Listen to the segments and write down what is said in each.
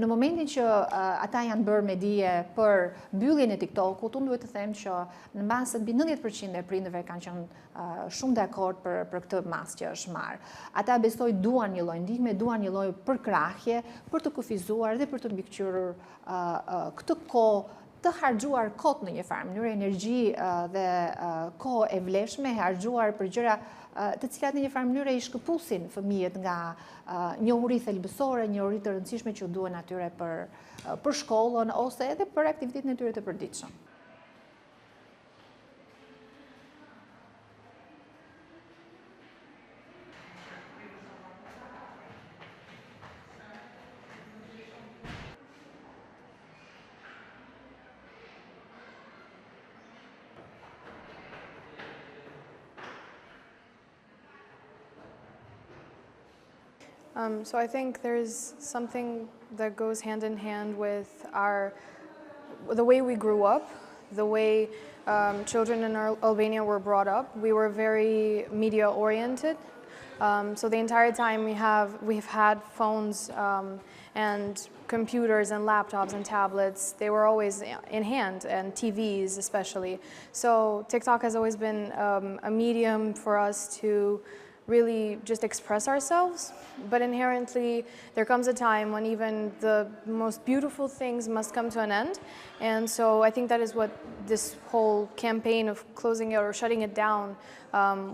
në momentin që ata janë bërë me dije për mbylljen e TikTokut, unë duhet të them që në bazë mbi 90% e prindërve kanë qenë shumë dakord për këtë masë që është marrë. Ata besoj duan një lloj ndihme, duan një lloj përkrahje për të kufizuar dhe për të mbikëqyrur këtë kohë të harxuar kot në një farë mënyrë, energji dhe kohë e vlefshme e harxuar për gjëra të cilat në një farë mënyrë i shkëpusin fëmijët nga njohuri thelbësore, njohuri të rëndësishme që duhen atyre për shkollën ose edhe për aktivitetin e tyre të përditshëm. So I think there's something that goes hand in hand with the way we grew up, the way children in Albania were brought up. We were very media oriented. So the entire time we've had phones and computers and laptops and tablets. They were always in hand, and TVs especially. So TikTok has always been a medium for us to really just express ourselves, but inherently there comes a time when even the most beautiful things must come to an end. And so I think that is what this whole campaign of closing it or shutting it down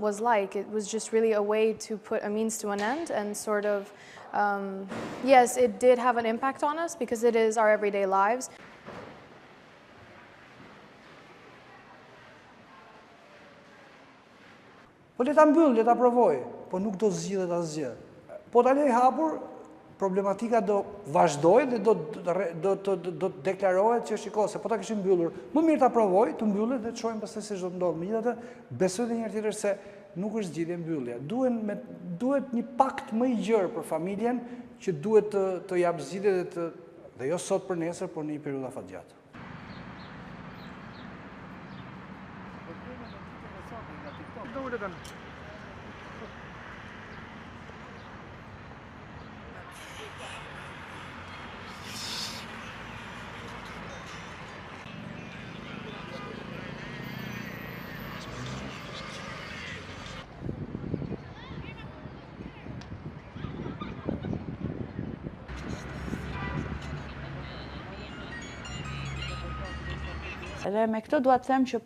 was like. It was just really a way to put a means to an end and sort of, yes, it did have an impact on us because it is our everyday lives. Po le ta mbyll, le ta provoj, po nuk do zgjidhet asgjë. Po ta lej hapur, problematika do vazhdoj dhe do të deklarohet që shiko, se po ta kishim mbyllur. Më mirë ta provoj, të mbyllet dhe të shohim pastaj se ç'do të ndodhë. Megjithatë, besoj edhe një herë tjetër se nuk është zgjidhje mbyllje. Duhet një pakt më i gjerë për familjen që duhet të jap zgjidhje dhe jo sot për nesër, por në një periudhë afatgjatë. Edhe me këtë dua të them që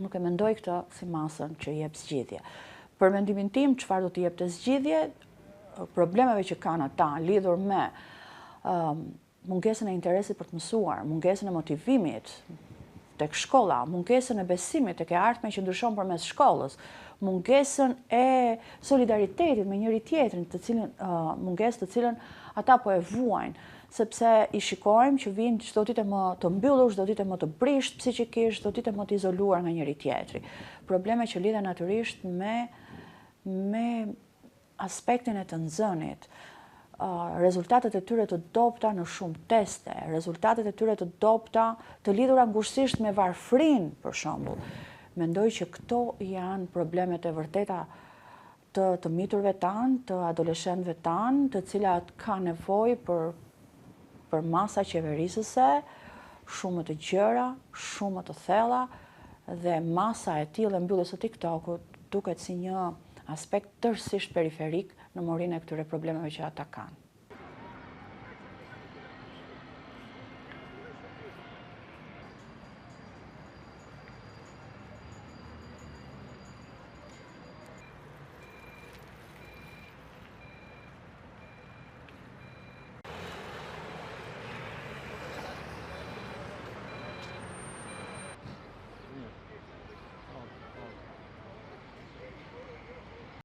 nuk e mendoj këtë si masën që jep zgjidhje. Për mendimin tim, çfarë do të jep të zgjidhje, problemeve që kanë ata lidhur me mungesën e interesit për të mësuar, mungesën e motivimit tek shkolla, mungesën e besimit tek e ardhmja që ndryshon përmes shkollës, mungesën e solidaritetit me njëri tjetrin, mungesë të cilën ata po e vuajnë, sepse i shikojmë që vinë çdo ditë më të mbyllur, çdo ditë më të brisht psiqikisht, çdo ditë më të izoluar nga njëri tjetri. Probleme që lidhen natyrisht me aspektin e të nxënit, rezultatet e tyre të dobta në shumë teste, rezultatet e tyre të dobta të lidhura ngushësisht me varfrinë, për shembull. Mendoj që këto janë problemet e vërteta të miturve tanë, të adoleshentëve tanë, të cilat kanë nevojë për masa qeverisëse, shumë të gjëra, shumë të thella, dhe masa e tillë e mbylljes së TikTokut duket si një aspekt tërësisht periferik në morinë e këtyre problemeve që ata kanë.